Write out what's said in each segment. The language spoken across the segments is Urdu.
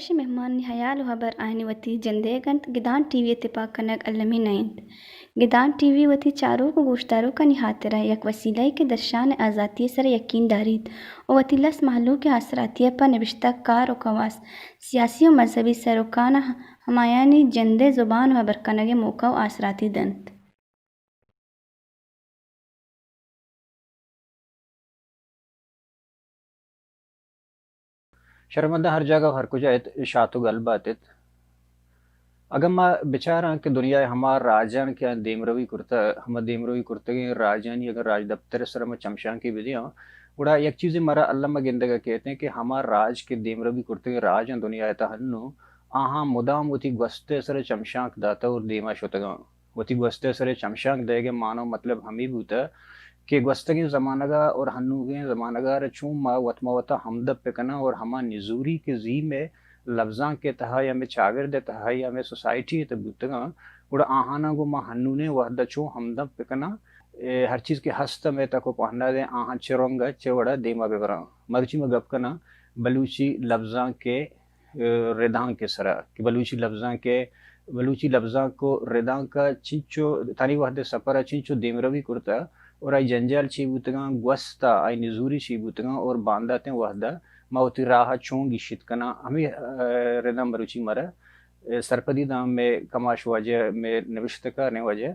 Bashi mehman hayal habar ahni wati jandegant Gidan TV اتفاق کنک علمی نائند گدان ٹی وی وتی چاروں کو گوشتاروں کا نہاترہ یک وسیلہ کے درشان آزادی سر یقین دارید و وتی لس محلوں کے اثراتی پر نوشتہ کار و کواس سیاسی و مذہبی سروکان ہمایانی جندے زبان و برکنگ موقع و اثراتی دنت. شرمندہ ہر جگہ ہر کجا اشاعت و گل باتت اگر ما بیچارہ کہ دنیا ہمار راجان کیا دیمروی کرتا ہم دیمروی کرتگی راجانی اگر راج دفتر سر میں چمشان کی بدیاں بڑا ایک چیز مرا اللہ میں گندگا کہتے ہیں کہ ہمار راج کے دیمروی کرتگی راجان دنیا تہنو آہاں مدام وتی گوستے سر چمشانک داتا اور دیما شتگا وتی گوستے سر چمشانک دے گے مانو مطلب ہمیں بوتا کہ گوستگی زمانگا اور ہنوگیں زمانگا رچوں ما وطما وطا حمدب پکنا اور ہما نزوری کے زی میں لفظاں کے تہا یا میں چاگر دے تہا یا میں سوسائٹی تے بوتگا اور آہانا گو ما ہنونے وحدہ چوں حمدب پکنا ہر چیز کے ہستا میں تکو پہنا دے آہاں چرونگا چوڑا دیما ببرا مرچی میں گپ کنا بلوچی لفظاں کے ردان کے سرا کہ بلوچی لفظاں کو ردان کا چنچو تانی وحدہ سپرا چنچو دیمروی کرتا اور آئی جنجال چی بوتگاں گوستا آئی نزوری چی بوتگاں اور بانداتیں وحدہ موتی راہا چونگی شت کنا ہمیں ردم بروچی مرا سرپدی دام میں کماش وجہ میں نوشتکار وجہ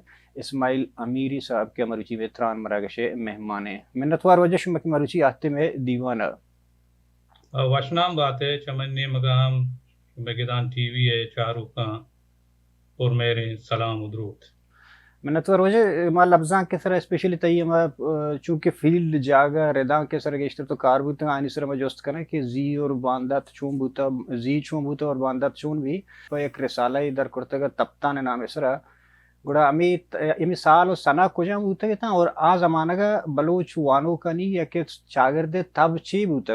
اسماعیل امیری صاحب کے مروچی میں تران مراگشے مہمانے منتوار وجہ شمک مروچی آتے میں دیوانہ وشنام بات ہے چمنی مقام بگدان ٹی وی ہے چاروں کا اور میرے سلام و درود منتور وجہ ما لفظاں کے سر اسپیشلی تئی ما چونکہ فیلڈ جاگا رداں کے سر گیشتر تو کار بوتا آنی سر ما جوست کرنا کہ زی اور باندات چون بوتا زی چون بوتا اور باندات چون بھی تو ایک رسالہ در کرتگا تپتان نام سرا گوڑا امی سال و سنا کجا بوتا گا اور آ زمانہ گا بلوچ وانو کنی یا کہ چاگردے تب چی بوتا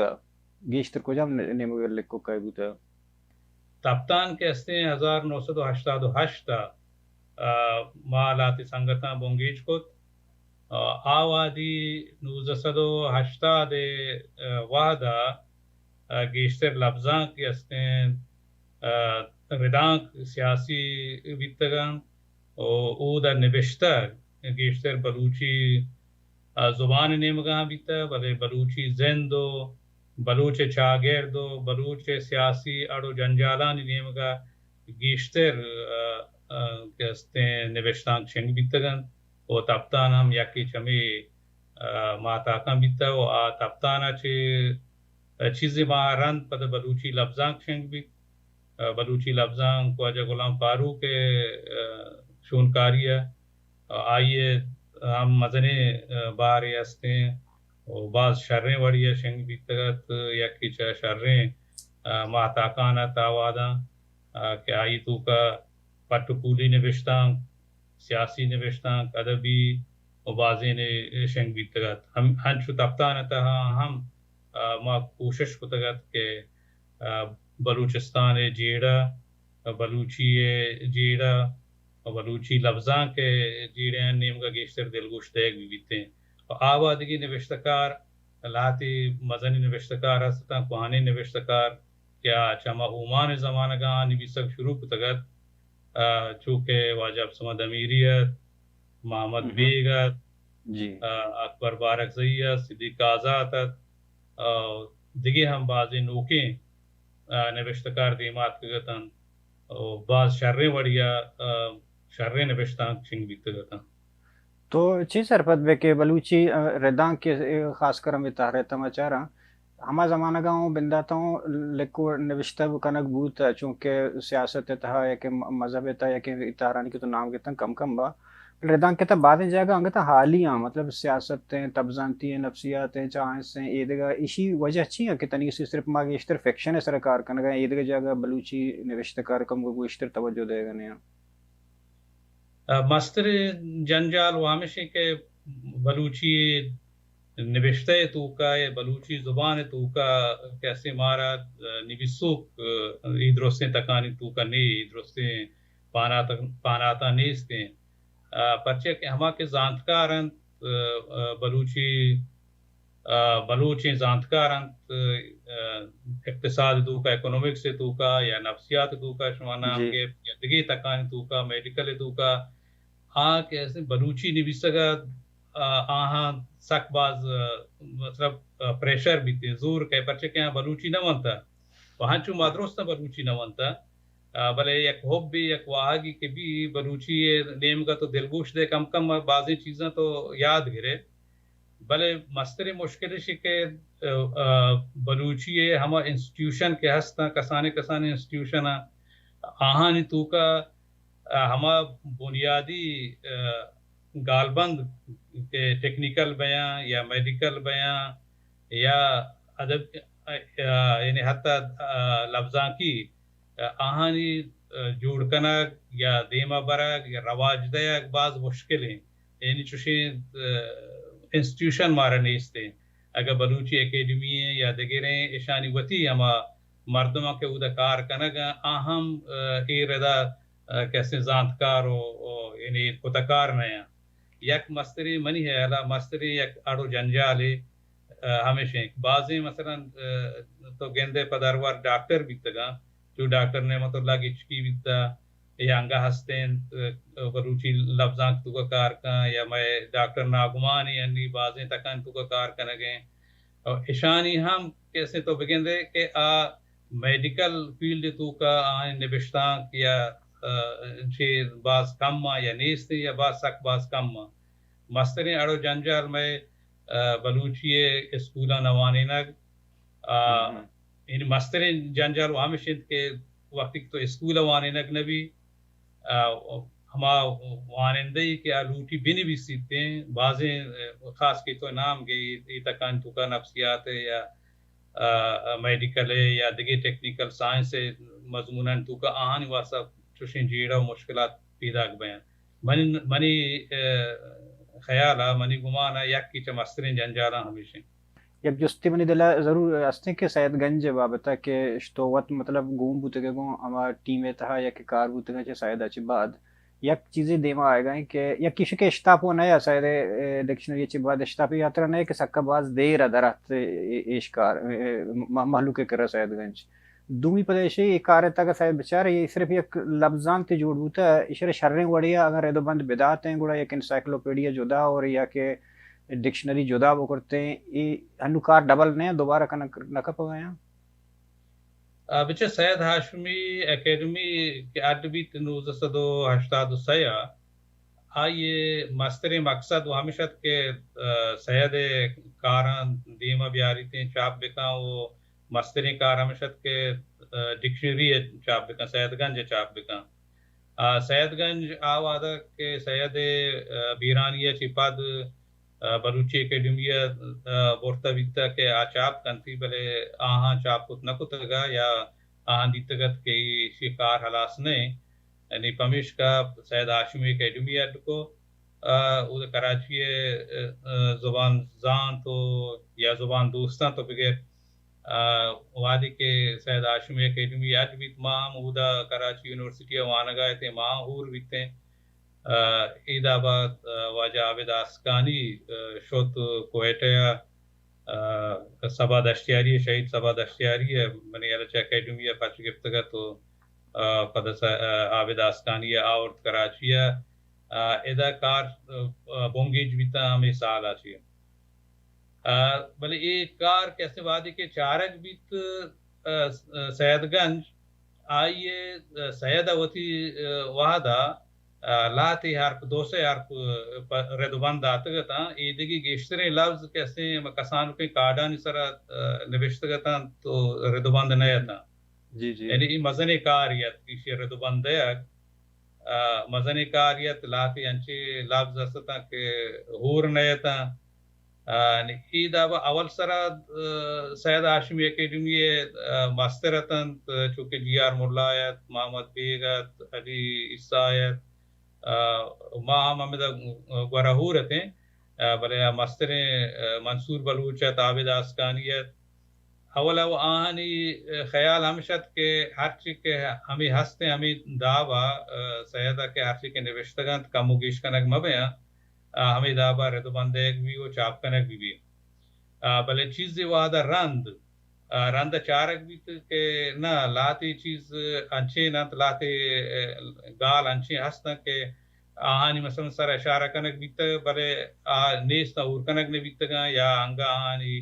گیشتر کجا نیمو لکھو کئی بوتا تپتان کے ہستے 1988 مالاتی سنگتاں بونگیچ کت آوادی 1980 وحدہ گیشتر لفظاں کے ہستے ردانک سیاسی بیتگان او در نبشتر گیشتر بلوچی زبان نیمگاں بیتا بلے بلوچی زندو بلوچ چاگردو بلوچ سیاسی اڑو جنجالانی نیمگا گیشتر کہ ہستے نوشتان چنگ بیتگن او تپتانا ہم یکی چمی ماتاکاں بیتا و تپتانا چیزی مارند پتہ بلوچی لفظاں چنگ بیت بلوچی لفظاں کو اجا غلام فاروق شونکاری ہے آئیے ہم مزنے بارے ہستے ہیں اور بعض شریں وڑی ہے شنگ بیتگت یکی چا شریں ماتاکانا تاواداں کہ آئی تو کا پٹو پولی نوشتاں سیاسی نوشتاں ادبی و بازی نے شنگ بیتگت ہم ہنچو تپتانا تہا ہم ما کوشش کتگت کہ بلوچستان جیڑا بلوچی جیڑا بلوچی لفظاں کے جیڑے نیم کا گیشتر دلگوش دیگ بھی بیتے ہیں آبادگی نوشتکار لاتی مزنی نوشتکار ہستا کوہانی نوشتکار کیا چما ہومان زمانہ گاں نویسک شروع کتگت چونکہ واجب سمد امیریت محمد بیگت جی اکبر بارک زیت صدیق آزادت دیگے ہم بعضی نوکیں نوشتکار دیمات کگتن بعض شریں وڑیا شریں نوشتان چنگ بیتگتن تو چی سرپت بے کہ بلوچی رداں کے خاص کر ہمیں تحریتا میں چاہ رہا ہما زمانہ گاؤں بنداتا ہوں لکو نوشتہ کنک بوت چونکہ سیاست تہا یا کہ مذہب تہا یا کہ اتحرانی کی تو نام کہتا کم کم با رداں کہتا بعدیں جائے گا انگتا حالیاں مطلب سیاستیں تبزانتی ہیں نفسیاتیں چاہیں سے ایدگا اسی وجہ اچھی ہے کہ تنی سی صرف ماں گیشتر فیکشن ہے سرکار کنگا ایدگا جائے بلوچی نوشتکار کم کو گوشتر توجہ دے گا نہیں مستر جنجال وامشی کے بلوچی نوشتہ تو کا بلوچی زبان تو کا کیسے مارا نویسوک ادرستیں تکانی تو کا نہیں ادرستیں پاناتا نیستیں پرچہ کہ ہما کے زانتکارن بلوچی بلوچ زانتکاران اقتصاد دوکا اکنومکس دوکا یا نفسیات دوکا شما نام جی کے یا دگی تکان دوکا میڈیکل دوکا کیسے بلوچی نویسگا آہاں سک باز مطلب پریشر بیتے زور کہ پرچے کہ بلوچی نہ ونتا وہاں چو مدرسہ بلوچی نہ ونتا بلے یک ہوب بھی یک واہگی کے بھی بلوچی نیم کا تو دلگوش دے کم کم بعضی چیزیں تو یاد گرے بلے مستر مشکل ہے کہ بلوچی ہما انسٹیٹیوشن کے ہستا کسانے کسانے انسٹیٹیوشن آہانی تو کا ہما بنیادی گالبند کے ٹیکنیکل بیان یا میڈیکل بیان یا ادب یعنی حتی لفظاں کی آہانی جوڑ کنک یا دیما برک یا رواج دیا بعض مشکل ہیں یعنی چوشی انسٹیٹیوشن مارا نیستے اگر بلوچی اکیڈمی ہے یا دگریں اشانی وتی ہما مردمہ کے اودا کار کنک اہم ای ردا کیسے زانتکار یعنی خودکار نیا یک مستری منی ہے الا مستری یک اڑو جنجالے ہمیشہ بعضی مثلا تو گندے پدروار ڈاکٹر بیتگا جو ڈاکٹر نعمت اللہ کی چکی بیتا یا انگا ہستین بلوچی لفظاں تو کا کار کا یا میں ڈاکٹر ناگمانی یعنی بعضی تکان تو کا کار کنگیں اور اشانی ہم کیسے تو بگندے کہ میڈیکل فیلڈ تو کا نبشتاں یا بعض کم یا نیست یا بعض سک بعض کم مسترین اڑو جنجال میں بلوچی اسکولا نوانی نگ یعنی مسترین جنجال ہمیشہ کے وقت تو اسکول وانی نگ نبی ہما وانندی کے لوٹی بینی بھی سیتے ہیں بعضیں خاص کی تو نام گئی تکان تو کا نفسیات یا میڈیکل یا دیگر ٹیکنیکل سائنس مضموناً تو کا آہانی واسطہ چوشیں جیڑا مشکلات پیدا بیان منی خیالا منی گمانا یک کی چمسترین جنجالا ہمیشہ یک جستی منی دلا ضرور استے کہ سید گنج بابتا کہ اشتوت مطلب گوم بوتے گوں اما ٹیم تہا یا کہ کار بوتے گا چھ سید اچھی بعد یک چیزیں دیما آئے گا کہ یا کسی کے اشتاپو نیا سید ڈکشنری اچھی بعد اشتاپی یاترا نیا کہ سکا باز دیر درات ایشکار محلوک کرا سید گنج دومی پدیشی ایک کار تک سید بچارے یہ صرف یک لفظان تے جوڑ بوتا اشارے شرریں گوڑیا اگر ریدو بند بدات ہیں گوڑا یک انسائکلوپیڈیا جدا اور یا کہ ڈکشنری جدا وہ کرتے ہیں یہ ہنو کار ڈبل نہیں دوبارہ کا نکا پا گیا بچے سید ہاشمی اکیڈمی کے ادبی 1983 آئیے مستری مقصد وہ ہمیشہ کہ سید کاران دیما بیاری تھیں چاپ بکاں وہ مستری کار ہمیشہ کہ ڈکشنری چاپ بکاں سید گنج چاپ بکاں سید گنج آوادہ کہ سید بیرانیہ چپاد بلوچی اکیڈمی بورتا بیتا کہ چاپ کنتی بلے آہاں چاپ کت نکت گا یا آہاں دیتگت کہ شکار حلاس نے یعنی پمیش کا سید ہاشمی اکیڈمی اڈ کو کراچی زبان زان تو یا زبان دوستان تو بغیر وادی کے سید ہاشمی اکیڈمی اڈ بیت ماہ مودا کراچی یونیورسٹی وانگاہ تھے ماہ ہور بیتے عید آباد واجہ عابد آسکانی شوت کوئٹہ سبا دشتیاری شہید سبا دشتیاری ہے منی علچہ اکیڈمی پچ گفتگا تو پدس عابد آسکانی آورت کراچی ادا کار بونگیج بیتا ہمیں سال آچی بلے یہ کار کیسے وادی کے چارک بیت سید گنج آئیے سید وطی وحدہ لاتی حرف دوسرے حرف ردوبند آتگتا ایدگی گیشترین لفظ کیسے کسانو کے کارڈانی سرا نوشتگتا تو ردوبند نیتا جی جی یعنی مزن کاریت کسی ردوبند دیگ مزن کاریت لاتی انچی لفظ استا کہ ہور نیتا ای دابا اول سرا سید ہاشمی اکیڈمی مسترتن چونکہ جی آر ملایت محمد بیگت علی عیسائیت ماہ محمد گورہورت ہیں بلے مستر منصور بلوچت عابد آسکانیت اولا وہ آہانی خیال ہمیشہ کہ ہر چیز کے ہمیں ہستے ہمیں دعویٰ سیدہ کے ہر چیز کے نوشتگان کمو گیش کنک مبیاں ہمیں دعویٰ ردو بندیک بھی و چاپ کنک بھی بلے چیز وہاں رند رند چارک بھی کہ نہ لاتے چیز انچے نہ لاتے گال انچے ہستا کہ آہانی مثلا سر اشارہ کنک بیتا بلے نیستا اور کنک نے بیتا گا یا انگا آہانی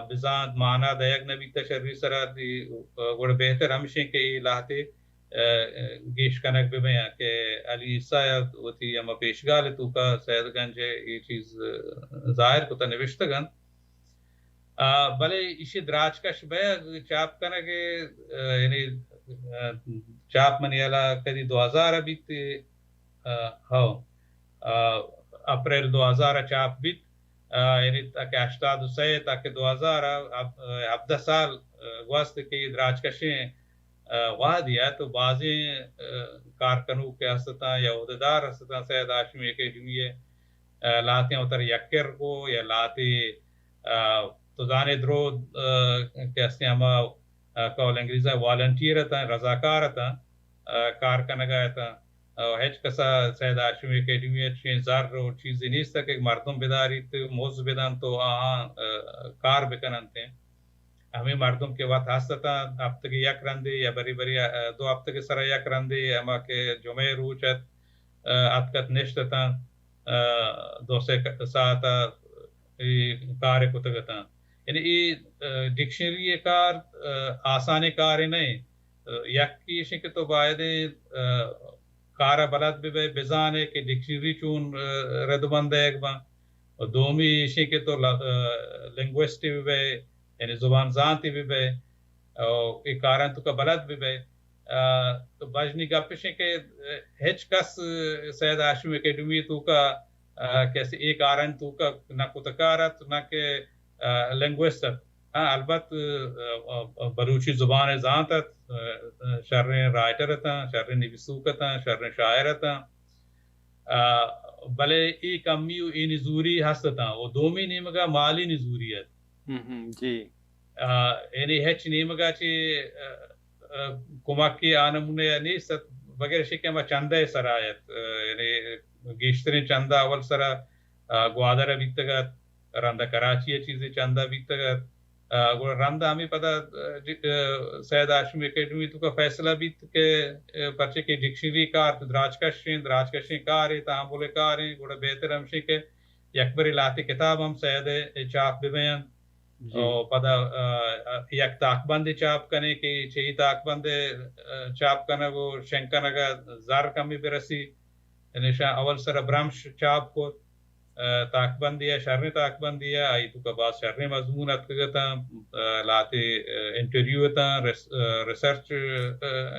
بزاند مانا دیگ نے بیتا شرری سرا دی گوڑ بہتر ہمشیں کہ یہ لاتے گیش کنک ببیاں کہ علی عیسیٰ ہوتی اما پیشگال تو کا سید گنج یہ چیز ظاہر کو تا نوشتا گن بلے اسی دراج کش بے چاپ کنک یعنی چاپ منی علا کدی 2000 بیت ہاں اپریل 2000 چاپ بیت یعنی تاکہ 83 تاکہ 2000 17 سال واسطے کہ دراج کشیں واہ دیا تو بعضی کارکنوں کے ہستتا یا عہدیدار ہستتا سید ہاشمی اکیڈمی لاتے اتر یکر کو یا لاتے تو جانے درو کہتے ہیں ہما کول انگریزہ والنٹیر تا رضاکار تا کارکنگا تا ہیچ کسا سید ہاشمی اکیڈمی چین زار رو چیزی نیست تا کہ مردم بداری تو موز بدان تو آہاں کار بکنن تھے ہمیں مردم کے وقت ہستتا ہفتے کے یک رندے یا بری بری 2 ہفتے کے سرا یک رندے اما کے جمعہ روچت اتکت نشتتا 2 ساعتا کار کتگتا یعنی یہ ڈکشنری کار آسانی کار نہیں یک کیشن کے تو باید کارا بلد بھی بزانے کہ ڈکشنری چون ردبند ایک با اور دومی ایشن کے تو لنگوسٹی بھی یعنی زبان زانتی بھی بے اور ایک کارن تو کا بلد بھی بے تو بجنی گپشیں کہ ہیچ کس سید ہاشمی اکیڈمی تو کا کیسے ایک کارن تو کا نہ کتکارت نہ کہ لنگوسٹ البت بلوچی زبان زانتت شر رائٹر تا شر نویسوکتا شر شاعر تا بلے ایک امی و ای نزوری ہستا وہ دومی نیمگا مالی نزوریت جی یعنی ہیچ نیمگا چی کمکی آنمونے نیست وغیر شکے ما چندہ سرایت یعنی گیشترین چندہ اول سرا گوادر بیتگت رندہ کراچی چیزیں چندہ بیتگت رندہ ہمیں پتہ سید ہاشمی اکیڈمی تو کا فیصلہ بیت کہ پرچے کے ڈکشنری کار دراج کشیں کار ہیں تعامل کار ہیں گوڑا بہتر ہمشی کے یکبری لاتی کتاب ہم سید چاپ ببین اور پدا یک تاک بندی چاپ کنے کہ چہی تاک بندی چاپ کنے وہ شنکنگا زار کمی برسی نشان اول سر برامش چاپ کو تاک بندی ہے شرن تاک بندی ہے آئی تو کا بعض شرن مضمون اتکگتا لاتے انٹرویو تا ریسرچ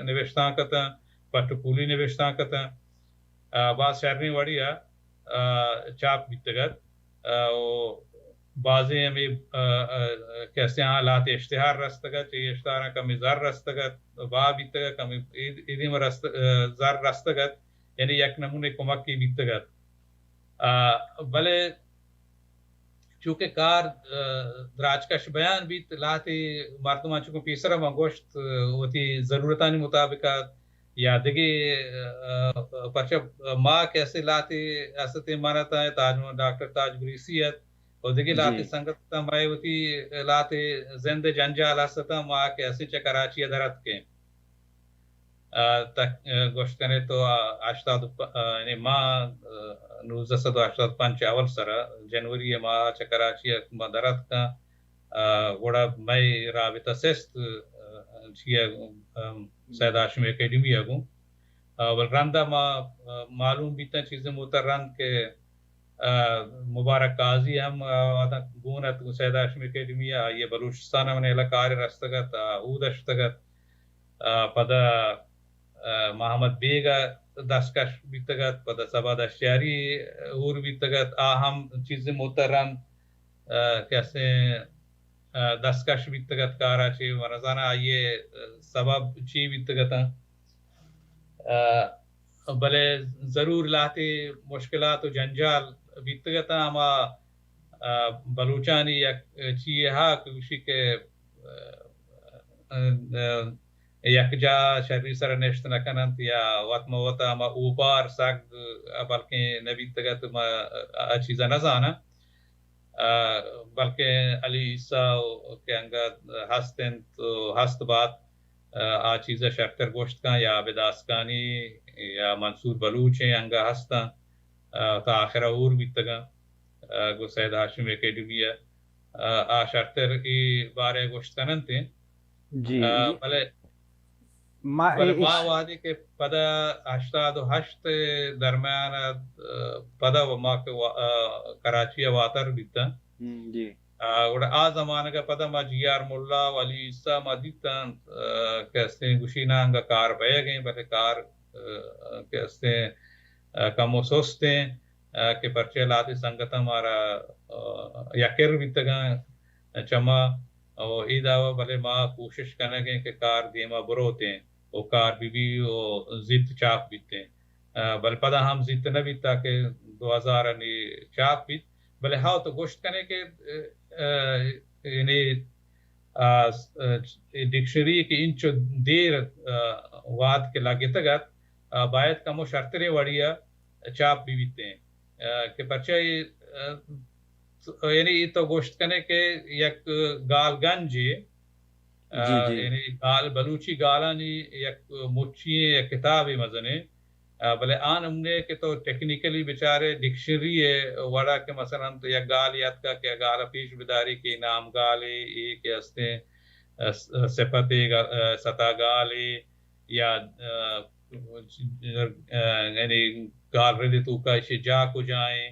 نوشتان کتا پٹپولی نوشتان کتا بعض شرن وڑیا چاپ بیتگت بعضی ہمیں کیسے ہاں لاتے اشتہار رستگت چاہیے اشتہارا کمی زر رستگت با بیتگت کمی ایدیم زر رستگت یعنی یک نمونے کمکی بیتگت بلے چونکہ کار دراج کش بیان بیت لاتے مردمان چونکہ پیسرہ منگوشت ہوتی ضرورتانی مطابقات یا دگی پرچہ ماں کیسے لاتے ایسے مانتا ہے ڈاکٹر تاج بریسیت اور دیکھیں لاتے سنگت مائے ہوتی لاتے زند جنجال ہستا ماں کے ایسے چا کراچی درد کے تک گوشت کرنے تو 80 ماہ 1985 اول سرا جنوری ماہ چا کراچی درد کا گوڑا میں رابطہ سست سید ہاشمی اکیڈمی اگوں رندہ معلوم بیتا چیزیں مترند کے مبارک قاضی ہم گونت سید ہاشمی اکیڈمی یہ بلوچستان من علاقار رستگت اودشتگت پدا محمد بیگا دستکش بیتگت پدا سباد اشیاری اور بیتگت آہم چیزیں مترند کیسے دستکش بیتگت کارا چی ورزانہ یہ سبب چی بیتگتا بلے ضرور لاتے مشکلات و جنجال بیتگتا ہما بلوچانی یک چیئے ہا کشی کے یک جا شرری سر نشت نکنند یا وقت موتا ہما اوپار ساکت بلکہ نبیتگت چیزا نزانا بلکہ علی عیسیٰ کے انگا ہستن تو ہست بات آ چیزا شکر گوشت کا یا بداسکانی یا منصور بلوچ ہیں انگا ہستا تا آخر اور بھی تگا گو سید ہاشم اکیڈمی آ شکر ای بارے گوشت کنن تھے جی بلے ما بلے ما وادی کے پدا 88 درمیان پدا و ما کے کراچی واتر بیتا جی اور آ زمانہ کا پدا ما جی آر ملا ولی عیسیٰ ما دیتا کہستے ہیں گوشینا انگا کار بے گئیں بلے کار کہستے ہیں کم و سوستے ہیں کہ پرچے لاتے سنگتا ہمارا یکر بیتا گا چما اور ای دعوی بلے ما کوشش کرنے گئے کہ کار دیما بروتے ہیں وہ کار بھی وہ زیت چاپ بیتے ہیں بل پدا ہم زیت نہ بیتا کہ 2000 چاپ بیت بلے ہاں تو گوشت کرنے کے یعنی ڈکشنری کی انچو دیر واد کے لاگے تگت باید کمو شرطرے وڑیا چاپ بھی بیتے ہیں کہ پرچہ یعنی یہ تو گوشت کرنے کے یک گال گنجی یعنی گال بلوچی گالانی یک مچی یک کتابی مزنے بلے آن ہمنے کہ تو ٹیکنیکلی بیچارے ڈکشنری ہے وڑا کہ مثلا تو یک گال یاد کا کہ گالا پیش بداری کی نام گالے یہ کہ ہستے صفت ستا گالے یا یعنی گال ردی تو کا اسے جا کو جائیں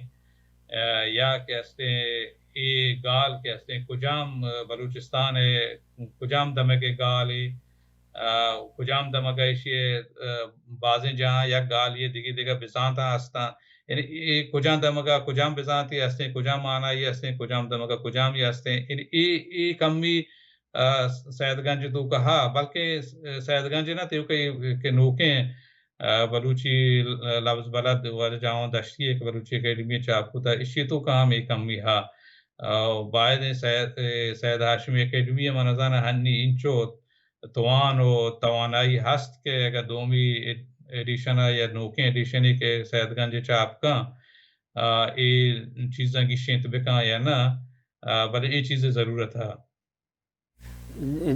یا کہ ہستے یہ گال کہ ہستے کجام بلوچستان ہے کجام دمگے گالے کجام دمگا اسے بازیں جہاں یا گال یہ دیگی دیگا بزانتا ہستا یعنی یہ کجام دمگا کجام بزانتی ہستے کجام مانا یہ ہستے کجام دمگا کجام یہ ہستے یعنی یہ کمی سید گنج تو کہا بلکہ سید گنج نہ تیو کہ نوکیں بلوچی لفظ بلد والے جاؤں دشتی ہے کہ بلوچی اکیڈمی چاپ ہوتا اسی تو کام ایک کمی ہا باید سید ہاشمی اکیڈمی منظانہ ہنی انچو توان و توانائی ہست کے اگر دومی ایڈیشن یا نوکیں ایڈیشنی کے سید گنج چاپ کا یہ چیزاں کی شینت بکا یا نا بلے یہ چیزیں ضرورت ہے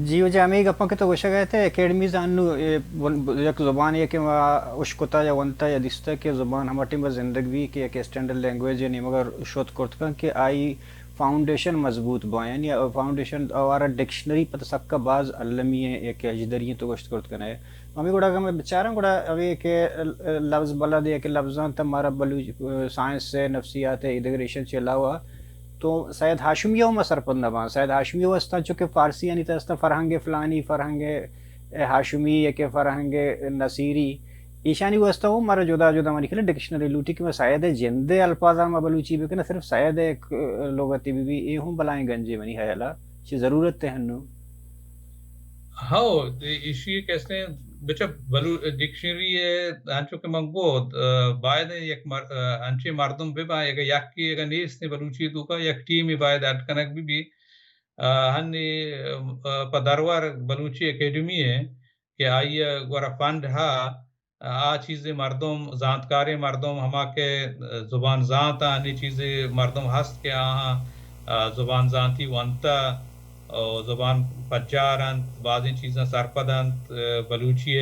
جی وجہ ہمیں گپاں کے تو گوشہ گئے تھے اکیڈمی زانو یک زبان یہ کہ اشکتا یا ونتا یا دستا کہ زبان ہمارٹی میں زندگی کی ایک اسٹینڈرڈ لینگویج یعنی مگر شوت کرتکا کہ آئی فاؤنڈیشن مضبوط بائیں یا فاؤنڈیشن اوارا ڈکشنری پتہ سب کا بعض علمی ہے ایک اجدری تو گوشت کرتکا ہے ہمیں گوڑا کہ میں بچارا گوڑا ابھی کہ لفظ بلد ہے کہ لفظاں تمہارا بلوچ سائنس سے نفسیات ہے ایڈگریشن سے علاوہ تو سید ہاشمیہ میں سرپند نبان سید ہاشمیہ وسطہ چونکہ فارسی یعنی تستا فرہنگ فلانی فرہنگ ہاشمی یا کہ فرہنگ نصیری ایشانی وسطہ وہ مارا جدا جدا مانی کھلے ڈکشنری لوٹی کہ میں سید جندے الفاظ میں بلوچی بھی کہ نہ صرف سید ایک لغتی بھی یہ ہوں بلائیں گنجے منی ہے اللہ چی ضرورت تے ہنو ہاں اسی کہتے ہیں بچہ ڈکشنری ہے انچو کہ منگو باید یک انچے مردم بھی با یک کی اگر نیست بلوچی تو کا یک ٹیمی باید اڈ کنک بھی ہنی پدروار بلوچی اکیڈمی ہے کہ آئی گورا فنڈ ہا آ چیزیں مردم زانتکاری مردم ہما کے زبان زانتا ہنی چیزیں مردم ہست کے آہاں زبان زانتی وانتا زبان پجارنت بعضی چیزیں سرپدنت بلوچی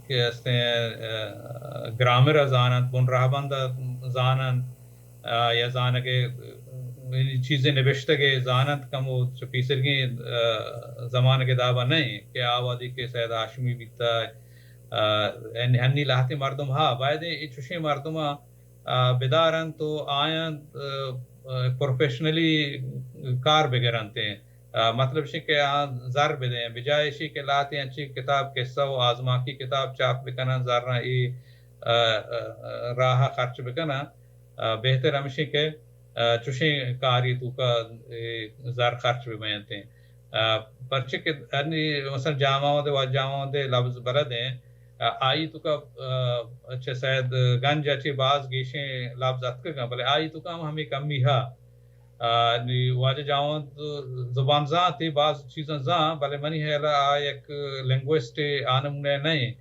کہ ہستے ہیں گرامر زانت بن رہبند زانت یا زانگے چیزیں نبشتے کے زانت کم وہ چپیسرگی زمان کے دعویٰ نہیں کہ آوادی کے سید ہاشمی بیتا ہے ہنی لاہتی مردم ہاں باید چوشی مردم بیدارن تو آئین پروفیشنلی کار بگرانتے ہیں مطلب شی کہ زر بدیں بجائے شی کہ لاتے ہیں اچھی کتاب قصہ و آزما کی کتاب چاپ بکنا زرنا ای راہ خرچ بکنا بہتر ہمشی کہ چوشی کاری تو کا زر خرچ بھی بیانتے ہیں پرچے کہ مثلا جامعوں دے لفظ برد ہیں آئی تو کا اچھے سید گنج اچھے باز گیشیں لفظ اتکا بلے آئی تو کا ہمیں کمی ہا واجہ جاؤں زبان زاں تھی بعض چیزیں زاں بلے منی ہے ایک لنگوسٹ آنمنے نہیں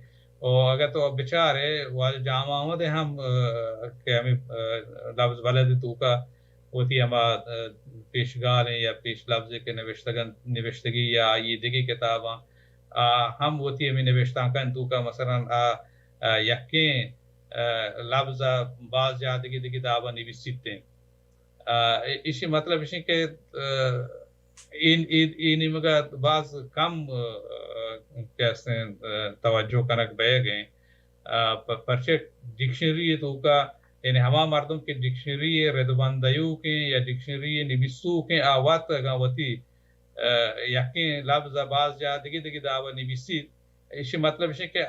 اور اگر تو بچارے واجہ جامعہ دے ہم کہ ہمیں لفظ بلد تو کا وتی ہما پیشگال ہیں یا پیش لفظ کے نوشتگی یا یہ دیگی کتاباں ہم وتی ہمیں نوشتاں کن تو کا مثلا یقین لفظ بعض جادگی دیگی دعوی نویسیتے ہیں اسی مطلب اسی کہ این مگا بعض کم کہتے ہیں توجہ کنک بے گئے پرچے ڈکشنری تو کا یعنی ہما مردم کے ڈکشنری ردبندیو کے یا ڈکشنری نبیسو کے آوات گا وتی یقین لفظ باز جا دگی دعوی نبیسی اسی مطلب ہے کہ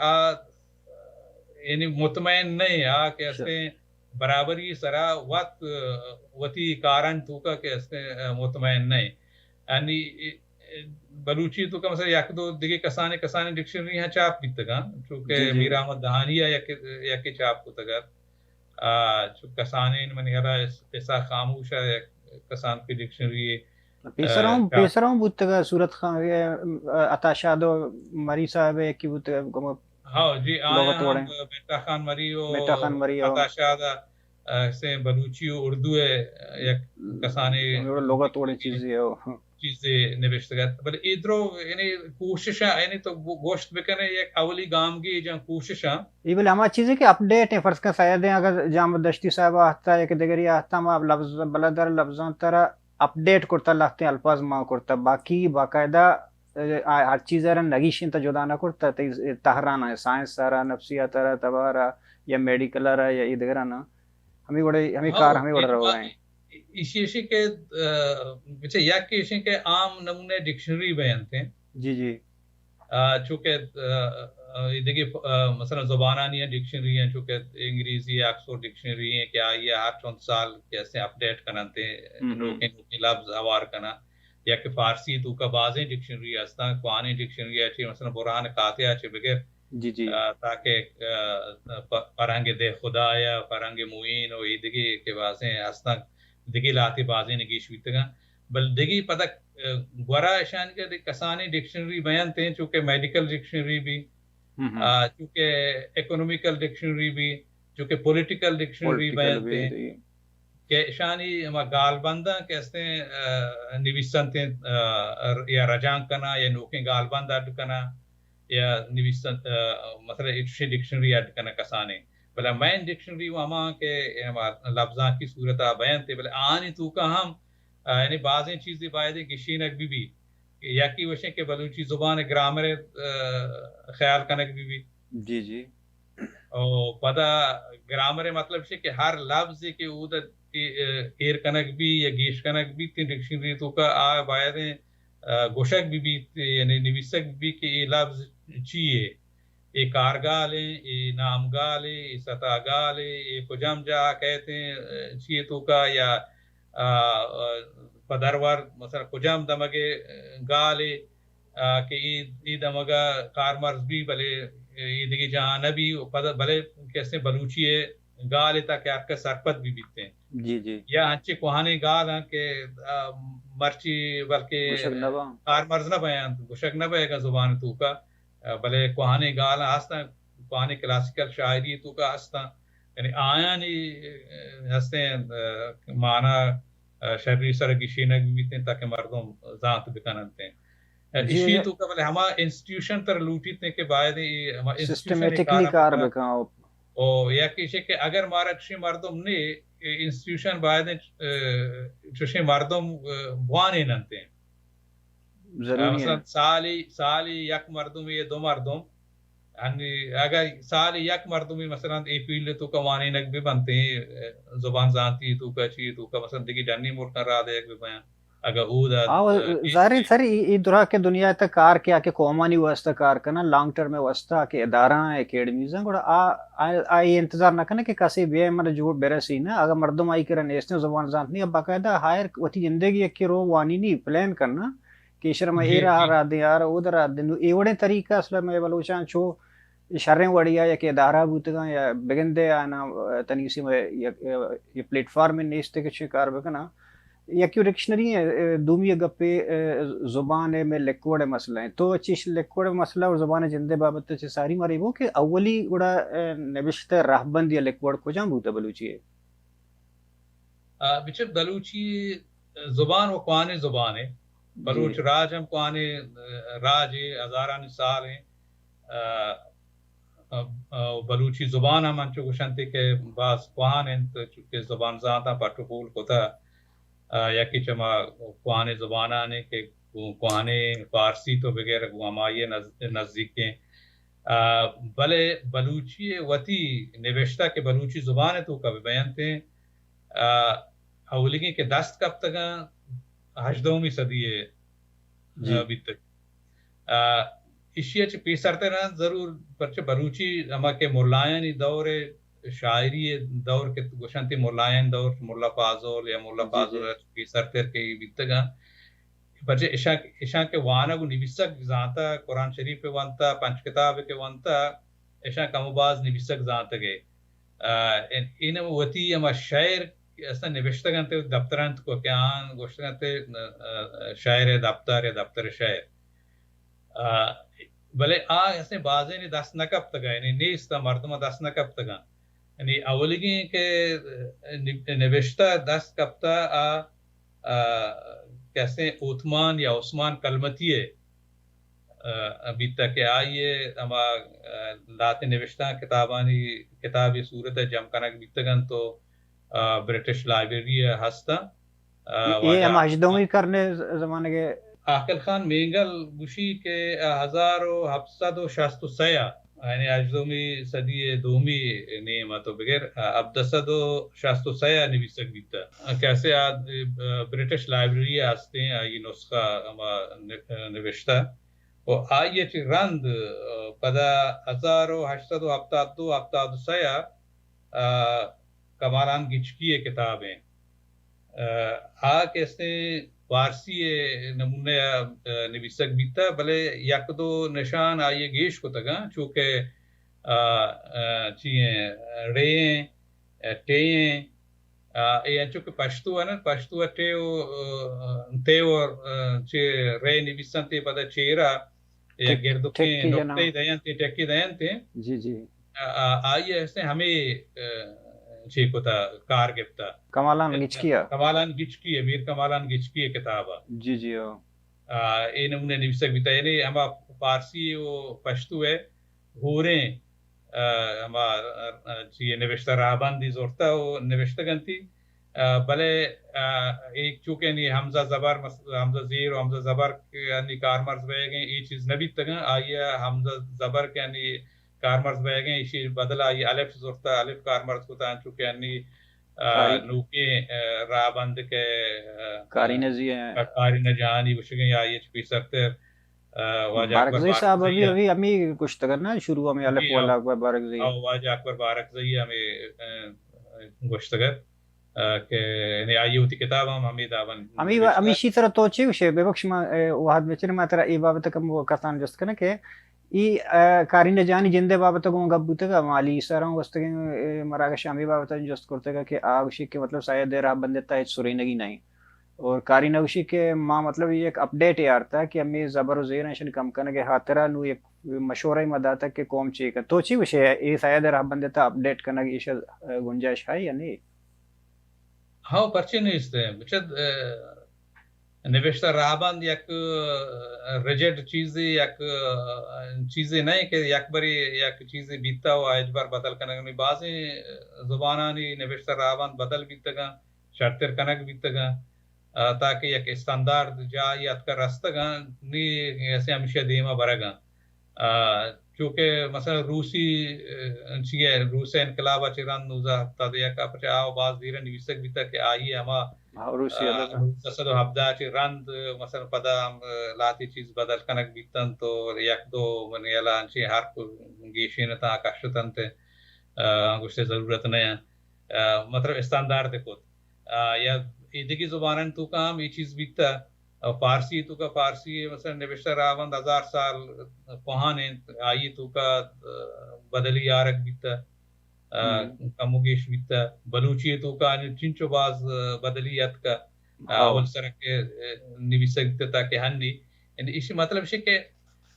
یعنی مطمئن نہیں کہتے ہیں برابری سرا وقت وتی کارن تو کا کہتے مطمئن نہیں یعنی بلوچی تو کا مثلا یک دو دیگه کسانی ڈکشنری ہیں چاپ کی تگا چونکہ میر احمد دہانیہ یا کہ چاپ کو تگا چون کسانی من ہرا ایسا خاموش ہے کسان کی ڈکشنری پیسروں بوتگا صورت خان عطا شادو مری صاحب کی بوتگا ہاں جی آیا بیٹا خان مری عطا شادہ سے بلوچی و اردو ہے یک کسانی لغت توڑی چیزیں نوشتگت بل ادرو یعنی کوششاں یعنی تو گوشت بکنے ایک اولی گام کی جہاں کوششاں یہ بل ہما چیزیں کہ اپڈیٹ ہیں فرض کا شاید ہیں اگر جامع دشتی صاحب آتا ہے کہ دیگری آتا ما لفظ بلدر لفظوں طرح اپڈیٹ کرتا لگتے ہیں الفاظ ماں کرتا باقی باقاعدہ ہر چیز رہا نگیشن تا جدا نہ کرتا تحرانا ہے سائنس سارا نفسیات رہا تبارا یا میڈیکل رہا یا یہ دیگرانا ہمیں بڑا رہا ہیں اسی کے بچے یک کے اسی کے عام نمونے ڈکشنری بیان تھے جی چونکہ دیکھیے مثلا زبانانی ڈکشنری ہیں چونکہ انگریزی آکسفورڈ ڈکشنری ہیں کیا یہ ہر چند سال کیسے اپڈیٹ کرنتے نوکیں لفظ ہوار کرنا یا کہ فارسی تو کا بازیں ڈکشنری ہستا قوانی ڈکشنری ہے مثلا برہان قاطع ہے بغیر جی تاکہ فرہنگ دے خدا یا فرہنگ معین و ایدگی کے بازیں ہستا دگی لاتی بازیں نگیش بیتگا بل دگی پتہ گورا اشان کے کسانی ڈکشنری بیان تھے چونکہ میڈیکل ڈکشنری بھی چونکہ اکنومیکل ڈکشنری بھی چونکہ پولیٹیکل ڈکشنری بیان تھے کہ اشانی ہما گال بندہ کہتے ہیں نویسن تھے یا رجان کنا یا نوکیں گال بند اڈ کنا یا نویسن مثلا اچھے ڈکشنری اڈ کنا کسانے بلا مین ڈکشنری وہاں کے لفظاں کی صورت بیان تھے بلا آنی تو کا ہم یعنی بعضیں چیزیں بائدیں گشینک بھی یا کی وشیں کہ بلوچی زبان گرامر خیال کنک بھی جی اور پدا گرامر مطلب ہے کہ ہر لفظ کے ادھر ایر کنک بھی یا گیش کنک بھی تین ڈکشنری تو کا بائدیں گوشک بھی یعنی نویسک بھی کہ یہ لفظ چیئے یہ کارگال ہے یہ نامگال ہے یہ ستاگال ہے یہ کجم جا کہتے ہیں چیئے تو کا یا پدرور مثلا کجم دمگے گال ہے کہ یہ دمگا کارمرز بھی بلے یہ دیکھیں جہاں نبی بلے کیسے بلوچی ہے گال ہے تاکہ آپ کا سرپت بھی بیتے ہیں جی یا ہنچے کوہانے گال ہیں کہ مرچی بلکہ کارمرز نہ بیان گوشک نہ بے گا زبان تو کا بلے کوہانے گال ہستا کوہانے کلاسیکل شاعری تو کا ہستا یعنی آیا نہیں ہستے معنی شرری سرگشینک بیتے ہیں تاکہ مردم ذات بکننتے ہیں اسی تو کا بلے ہما انسٹیٹیوشن تر لوٹی تھے کہ باید سسٹمیٹکلی کار بکاؤ او یا کسی کہ اگر مارکشی مردم نے انسٹیٹیوشن باید چوشی مردم بوانے ننتے ہیں مثلا سالی یک مردم یا دو مردم اگر سال یک مردمی مثلا ای فیلڈ تو کمانے نک بھی بنتے ہیں زبان زانتی تو کا چیئے تو کا مثلا دیکھی جنی ملکن را دے ایک بھی بیان اگر او دا ظاہر سر ای درہ کے دنیا تک کار کیا کہ قومانی واسطہ کار کرنا لانگ ٹرم واسطہ کہ ادارہ اکیڈمیز ہیں گوڑا آئی انتظار نہ کرنا کہ کسی بھی من جوڑ بیرسی نا اگر مردم آئی کرن ایسنے زبان زانتنی اب باقاعدہ ہائر وتی زندگی ایک رو وانی نہیں پلان کرنا کہ شرم ای رہا دیں یار ادھر رہا دیں ایوڑے طریقہ اصلا میں بلوچان چھو شریں وڑیا یا کہ ادارہ بوتگا یا بگندے آنا تنیسی میں یہ پلیٹ فارم نیستے کے شکار بکنا یا کیوں ڈکشنری ہے دومی گپے زبان میں لیکوڑ مسئلہ ہیں تو چیش لیکوڑ مسئلہ اور زبان جندے بابت سے ساری ماری وہ کہ اولی گڑا نبشت راہبند یا لیکوڑ کو جام بوتا بلوچی ہے بچ بلوچی زبان و قوان زبان ہے بلوچ راج ہم قوان راج ہے ہزاران سال ہیں بلوچی زبان ہم انچو گوشنتے کہ بعض قوان ہیں چونکہ زبان ذاتا پٹھپول کوتا یا کہ چما قوان زبان آنے کہ قوان فارسی تو بغیر ہمائی نزدیک ہیں بلے بلوچی وتی نوشتہ کہ بلوچی زبان ہے تو کبھی بیان تھے اولگی کے دست کب تک ہجدومی صدی ہے ابھی تک اشیا چ پیسرتے رہا ضرور پرچہ بلوچی اما کے ملائن دور شاعری دور کے گوشنتی ملائن دور ملا فاضل یا ملا فاضل پیسرتے کے بیتگا پرچہ اشاں کے وانا کو نویسک زانتا قرآن شریف کے وانتا پنچ کتاب کے وانتا اشاں کم باز نویسک زانتا گئے این وتی اما شاعر اصلا نوشتگان تے دفتران کو کیان گوشتگان تے شاعر دفتر یا دفتر شاعر بلے ایسے بازے نے دست نکب تگا یعنی نیستا مردمہ دست نکب تگا یعنی اولگی کے نوشتہ دست کبتا کیسے عثمان یا عثمان کلمتیے ابھی تک آئیے اما لاتے نوشتہ کتابی صورت جم کنک بیتگن تو برٹش لائبریری ہستا یہ ہم اجدومی کرنے زمانے کے عاقل خان مینگل گوشی کے 1763 یعنی اجدومی صدی دومی نیم تو بغیر 1763 نویسک بیتا کیسے برٹش لائبریری ہستے ہیں یہ نسخہ نوشتہ و آئیے چی رند پدا 1872 کمالان گچکی کتابیں کیسے فارسی نمونہ نویسک بیتا بلے یک دو نشان آئیے گیش کو تگا چونکہ چیئیں ریئیں ٹیئیں چونکہ پشتو ہے نا پشتو تیو چی رے نویسن تے پدا چیرا گردو کے نقطے دین تے ٹیکی دین تے جی آئیے ایسے ہمیں چی کو تا کار گفتا کمالان گچکی میر کمالان گچکی کتاب جی اے نمونے نویسک بیتا یعنی ہما فارسی و پشتو ہے ہوریں ہما چی نوشتہ راہبندی زورتا و نوشتہ گنتی بلے ایک چونکہ نہیں حمزہ زبر حمزہ زیر و حمزہ زبر یعنی کارمرز بے گئے یہ چیز نبی تگا آئیے حمزہ زبر کے یعنی کارمرز بے گئے اسی بدلا یہ الف زورتا الف کارمرز کو تا چونکہ یعنی نوکے رابند کے کاری نزی ہیں کاری نجانی وشگیں آئیے چپی سکتے بارکزی صاحب ابھی امی کچھ تگرنا شروع ہمیں الف والا اکبر بارکزی واجہ اکبر بارکزی ہمیں گوشتگر کہ یعنی آئیے ہوتی کتاب ہمیں داون امی اسی طرح توچے وشے بے بخش ما واحد بچنے ما ترہ ای بابت کم وہ کسان جست کرنا کہ ای کاری نجانی جندے بابت کو گبوتے گا مالی سروں وستگیں مراغ شامی بابت جست کرتے گا کہ آگوشی کے مطلب سایہ دے رہا بندتا ہے سورینگی نہیں اور کاری نوشی کے ماں مطلب یہ ایک اپڈیٹ یارتا ہے کہ امی زبر و زیر نشن کم کرنے کے خاطرہ نو ایک مشورہ مداتا کہ قوم چاہیے کا تو چی وشے ہے یہ سایہ دے رہا بندتا اپڈیٹ کرنے کی ایشہ گنجائش ہے یا نہیں؟ ہاں پرچے نہیں اس دیں بچت نوشتہ راہبند یک ریجڈ چیزیں یک چیزیں نہیں کہ یک بری یک چیزیں بیتا ہوا اجبار بدل کنگ بعضیں زبانانی نوشتہ راہبند بدل بیتا گا شرطر کنگ بیتا گا تاکہ یک استاندارد جائی اتکر رستہ گا نی ایسے ہمیشہ دیما برا گا چونکہ مثلا روسی چیئے روس انقلابہ چیران نوزہ ہفتہ دیا کا پچھے آو باز دیرہ نویسک بیتا کہ آئیے ہما روسی دسد و ہفتہ چی رند مثلا پدا لاتی چیز بدل کنک بیتن تو یک دو من یلان چی ہر کو گیشینتا کشتن تے گوشتے ضرورت نہیں مطلب استاندار دیکھو یا دیگی زبانن تو کام یہ چیز بیتا فارسی تو کا فارسی مثلا نوشتہ راوند 1000 سال پہانے آئی تو کا بدلی آرک بیتا کموگیش بیتا بلوچی تو کا چنچو باز بدلیت کا اول سرک نویسک بیتا تاکہ ہنی اسی مطلب ہے کہ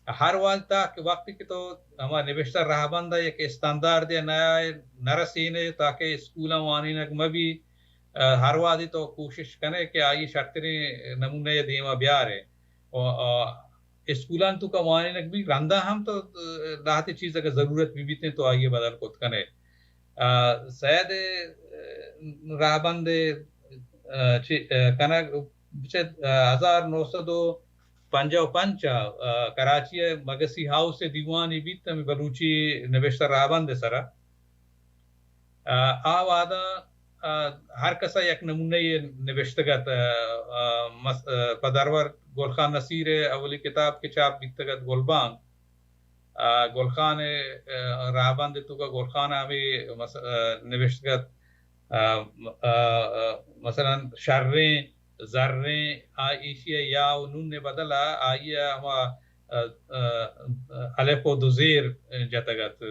ہر وقت کی تو ہمارا نوشتہ راہبندہ یک استاندار دے نیا نرسینے تاکہ اسکولہ وانی نک مبی ہر وادی تو کوشش کرے کہ آئی شرطری نمونے دیما بیارے اسکولان تو کا معائنہ بھی رندہ ہم تو لاتی چیز اگر ضرورت بھی بیتے تو آئیے بدل کت کنے سید راہبند کنک 1955 کراچی مگسی ہاؤس دیوانی بیت میں بلوچی نوشتہ راہبند سرا آوادا ہر کسا یک نمونہ نوشتگت پدرور گلخان نصیر اولی کتاب کے چاپ بیتگت گلبانگ گلخان راہبند تو کا گلخان ہمیں نوشتگت مثلا شریں ذریں آئیشیا یا نون نے بدلا آئیے ہما الف و دو زیر جتگت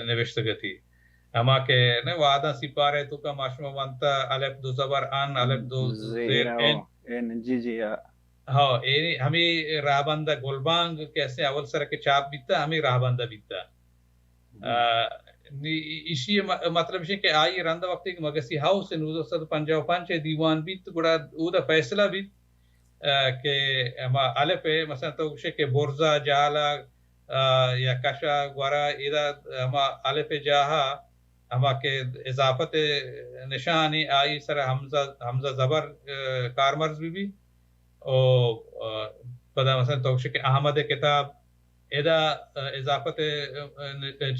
نوشتگتی اما کہ نے وعدہ سپارے تو کا معشوم بنتا الف دو زبر ان الف دو زیر ان جی جی ہاں ہمیں راہبندہ گلبانگ کیسے اول سر کے چاپ بیتا ہمیں راہبندہ بیتا اسی مطلب ہے کہ آئی رندہ وقت ایک مگسی ہاؤس 1955 دیوان بیت گڑا او دا فیصلہ بیت کہ اما الف مثلا تو کہ برزا جالا یا کشا گورا ایدہ اما الف جاہا اما کے اضافت نشانی آئی سر حمزہ زبر کارمرز بھی اور پدا مثلا تو کہ احمد کتاب ایدہ اضافت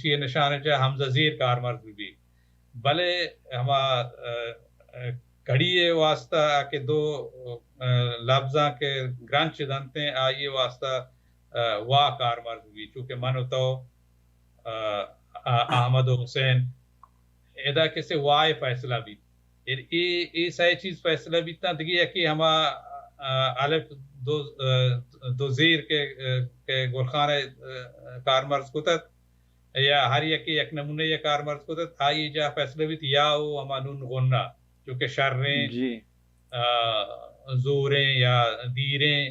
چیئے نشان جا حمزہ زیر کارمرز بھی بلے ہما گھڑیے واسطہ کہ دو لفظاں کے گرانچ دنتے آئیے واسطہ وا کارمرز بھی چونکہ منو تو احمد و حسین ایدہ کسے وائے فیصلہ بھی یہ صحیح چیز فیصلہ بھی تا دگی ہے کہ ہما الف دو زیر کے گلخان کارمرز کتت یا ہر یکی یک نمونے یا کارمرز کتت آئی جا فیصلہ بھی یا او ہما نون غنہ چونکہ شریں زوریں یا دیریں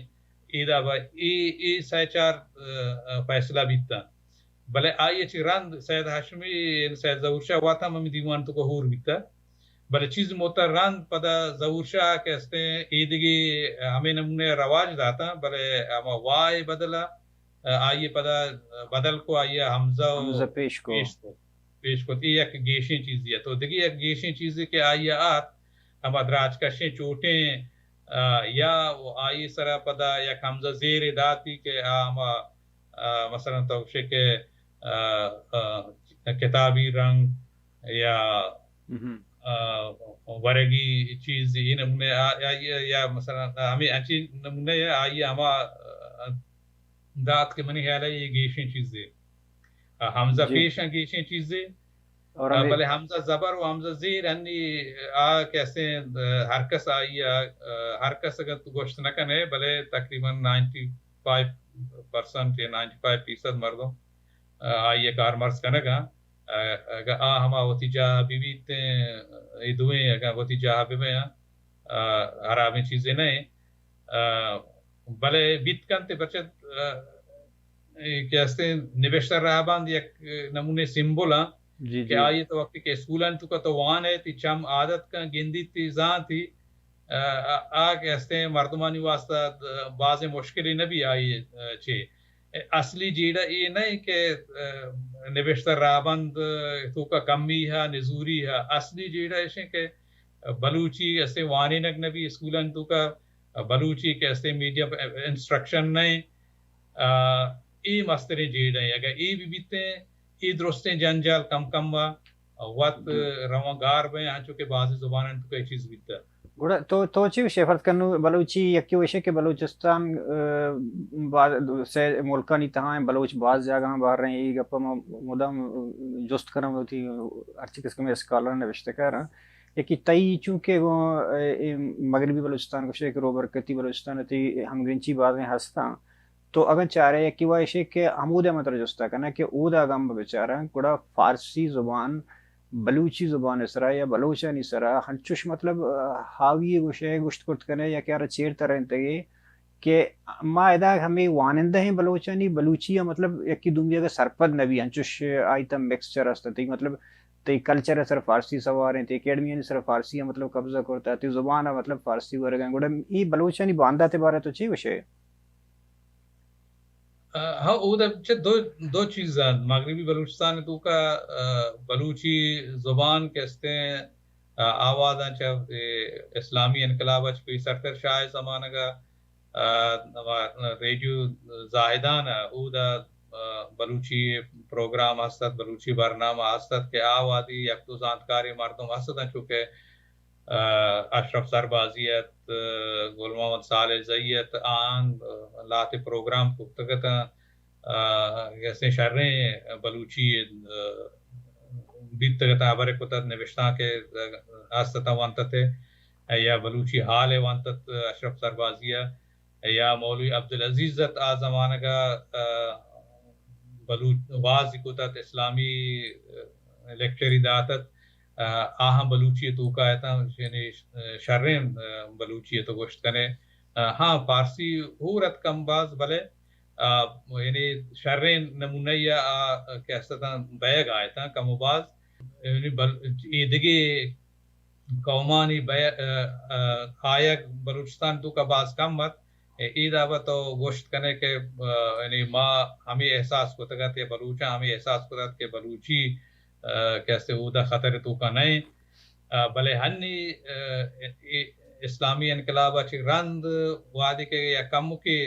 ایدہ با ای سہ چار فیصلہ بھی تا بلے آئی چی رند سید ہاشمی سید ظہور شاہ واتا ممی دیوان تو کو ہور بھی تا بلے چیز موتا رند پدا ظہور شاہ کہستے ہیں ایدگی ہمیں نمونے رواج داتا بلے اما وائی بدلا آئیے پدا بدل کو آئیے حمزہ پیش کو یہ ایک گیشیں چیزی ہے تو دیکھیے ایک گیشیں چیزی کہ آئیے آت اما دراج کشیں چوٹیں یا آئیے سرا پدا یک حمزہ زیر داتی کہ اما مثلا توشے کے کتابی رنگ یا ورگی چیز یہ نمونے یا مثلا ہمیں اچھی نمونے آئیے ہما دات کے منی خیال ہے یہ گیشیں چیزیں حمزہ پیش ہیں گیشیں چیزیں بلے حمزہ زبر و حمزہ زیر ہنی کیسے حرکس آئیے حرکس اگر تو گوشت نہ کنے بلے تقریباً 95% یا 95% مردوں آئیے کارمرز کنے گا اگر ہما ہوتی جہاں بھی بیتے یہ دوئیں اگر ہوتی جہاں بھی میں حرامی چیزیں نہیں بلے بیت کنتے بچت کہستے نوشتہ راہبند یک نمونے سمبول ہیں کہ آئیے تو وقتی کہ اسکولان تو کا تو وان ہے تی چم عادت کا گندی تی زان تھی کہستے ہیں مردمانی واسطہ بعض مشکلی نہ بھی آئیے چھے اصلی جیڑا یہ نہیں کہ نوشتہ راہبند تو کا کمی ہے نزوری ہے اصلی جیڑا ہے کہ بلوچی ایسے وانی نگ نبی اسکولان تو کا بلوچی کے ایسے میڈیم انسٹرکشن نہیں ای مستری جیڑا ہے اگر ای بھی بیتے ہیں ای درستیں جنجال کم کم با وقت روانگار بیں ہاں چونکہ بعضی زبانیں تو کئی چیز بیتا ہے گوڑا تو چی وشے فرض کرنو بلوچی یکی وشے کہ بلوچستان سے ملکانی تہاں ہیں بلوچ بعض جگہ باہر رہے ہیں یہ گپا مدام جست کرم ہوتی ارچی قسم اسکالر نوشتے کر رہا یکی تئی چونکہ وہ مغربی بلوچستان کو شیخ روبرکتی بلوچستان ہوتی ہم گرنچی بازیں ہستا تو اگر چاہ رہے ہیں کہ وہ ایشے کہ ہمود مطلب جستا کرنا کہ او دا گم بچارا گوڑا فارسی زبان بلوچی زبان اسرا یا بلوچانی اسرا ہنچوش مطلب حاوی گوشے گشت کرت کرنے یا کیا چیر طرح انتگی کہ ما ادا ہمیں وانندہ ہیں بلوچانی بلوچی یا مطلب یکی دنیا کا سرپد نبی ہنچوش آئیتا مکسچر استا تھی مطلب تی کلچر صرف فارسی سواریں تی اکیڈمی صرف فارسی مطلب قبضہ کرتا تی زبان مطلب فارسی ورگا گوڑا ای بلوچانی باندھا تے بارے تو چی وشے ہاں وہ دو چیزاں مغربی بلوچستان تو کا بلوچی زبان کہتے ہیں آوازاں چاہ اسلامی انقلاب کوئی سرکر شاہ زمانہ کا ریڈیو زاہدان او دا بلوچی پروگرام ہستت بلوچی برنامہ ہستت کہ آوادی یک تو زانتکاری مردم ہستن چونکہ اشرف سربازیت گل محمد صالح زیت آن لاتے پروگرام پختگتا جیسے شریں بلوچی بیتگتا برے کتت نوشتاں کے ہستتا وانتت یا بلوچی حال وانتت اشرف سربازیہ یا مولوی عبدالعزیزت آ زمانہ کا بلوچ واضح کتت اسلامی لیکچری داتت آہاں بلوچی تو کا ایتا یعنی شریں بلوچی تو گوشت کنے ہاں فارسی ہورت کم باز بلے یعنی شریں نمونیہ کہستا بیگ آیتا کم باز یعنی دیگی قومانی آیک بلوچستان تو کا باز کم مت ایدہ با تو گوشت کنے کہ یعنی ما ہمیں احساس کو تگا تے بلوچا ہمیں احساس کو تگا کہ بلوچی کیسے اودا خطر تو کا نہیں بلے ہنی اسلامی انقلاب اچھی رند وادی کے یا کم کی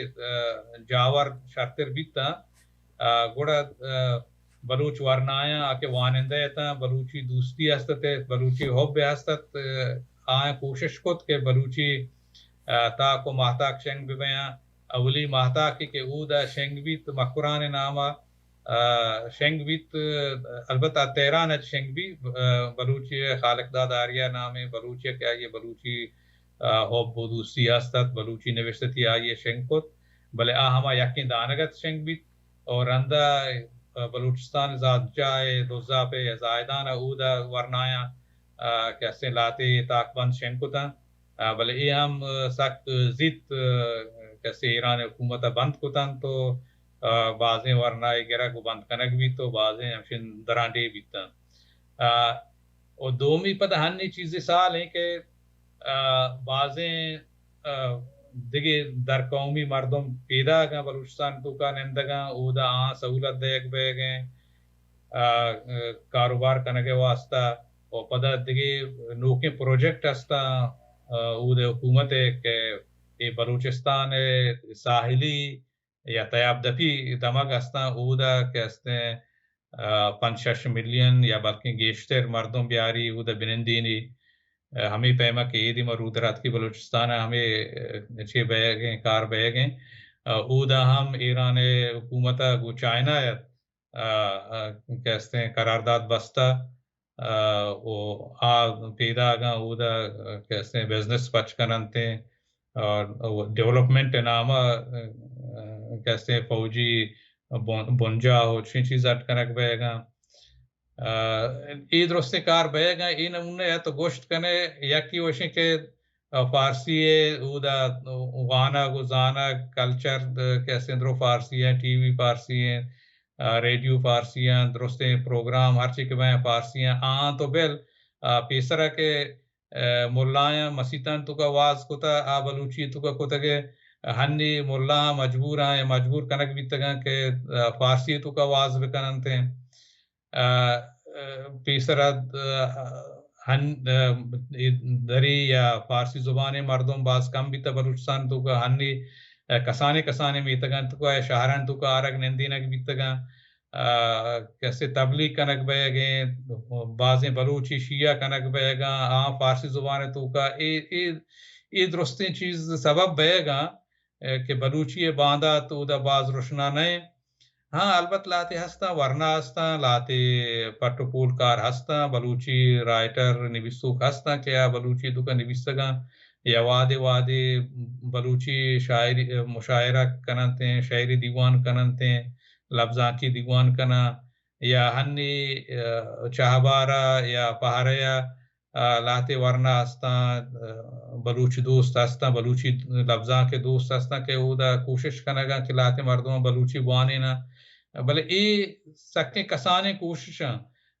جاور شرطر بیتا گوڑا بلوچ ورنایا آکے وانندے تا بلوچی دوستی ہستتے بلوچی حب ہستت آئیں کوشش کت کہ بلوچی تاکو مہتاک شنگ بیاں اولی مہتاکی کہ اودا شنگ بیت مکران نامہ شنگ بیت البتہ تیران شنگ بھی بلوچی خالق داد آریہ نامے بلوچی کیا یہ بلوچی حب و دوستی ہستت بلوچی نوشتی آئیے شنگ کت بلے ہما یقین دانگت شنگ بیت اور اندہ بلوچستان ذات جائے دوزہ پہ زائدان اودا ورنایا کیسے لاتے تاکبند شنگ کتا بلے یہ ہم سخت زیت کیسے ایران حکومت بند کتن تو بازیں ورنائے گرہ کو بند کنک بھی تو بازیں ہمشن درانڈے بیتا اور دومی پتہ ہنی چیزیں سال ہیں کہ بازیں دیگے در قومی مردم پیدا گا بلوچستان تو کا نندگاں اودا آن سہولت دیکھ بے گئے کاروبار کنگے واسطہ اور پتہ دیگے نوکیں پروجیکٹ ہستا اودا حکومت ہے کہ یہ بلوچستان ساحلی یا تیاب دفی دماغ ہستا اودا کہستے ہیں 5-6 ملین یا بلکہ گیشتر مردم بیاری اودا بنندینی ہمیں پیما کہ ایدی مرود رات کی بلوچستان ہمیں چھ بیگیں کار بیگیں اودا ہم ایران حکومتا گو چائنا کہستے ہیں قرارداد بستا پیدا آگا اودا کہستے ہیں بزنس پچ کننتے ہیں اور ڈیولپمنٹ نامہ کہستے ہیں فوجی بنجا ہو چھ چیز اٹکنک بے گا ای درستے کار بے گا ای نمونے ہے تو گوشت کنے یکی وشن کہ فارسی ہے اودا وانا گزانا کلچر کہستے ہیں درو فارسی ہیں ٹی وی فارسی ہیں ریڈیو فارسی ہیں درستے پروگرام ہر چیز کے بائیں فارسی ہیں تو بل پیسرہ کے ملائیں مسیطان تو کا واز کتا بلوچی تو کا کتا کے ہنی ملا مجبور ہیں مجبور کنک بھی تگا کہ فارسی تو کا واز بکننتے ہیں پیسرت دری یا فارسی زبان مردم باز کم بھی تا بلوچستان تو کا ہنی کسانے میں تگا تو کا شہران تو کا آرگ نندینک بھی تگا کیسے تبلیغ کنک بے گئے بازیں بلوچی شیعہ کنک بے گا فارسی زبان تو کا ای درستی چیز سبب بے گا کہ بلوچی باندھا تو دا باز روشنا نہیں البت لاتے ہستا ورنہ ہستا لاتے پٹو پول کار ہستا بلوچی رائٹر نویسوک ہستا کیا بلوچی تو کا نویسگا یا وادے بلوچی شاعری مشاعرہ کننتے ہیں شاعری دیوان کننتے ہیں لفظاں کی دیوان کنا یا ہنی چاہبارہ یا پہاریا لاتے ورنہ ہستا بلوچ دوست ہستا بلوچی لفظاں کے دوست ہستا کہ او دا کوشش کنگا کہ لاتے مردوں بلوچی بوانے نا بلے ای سکے کسانے کوششاں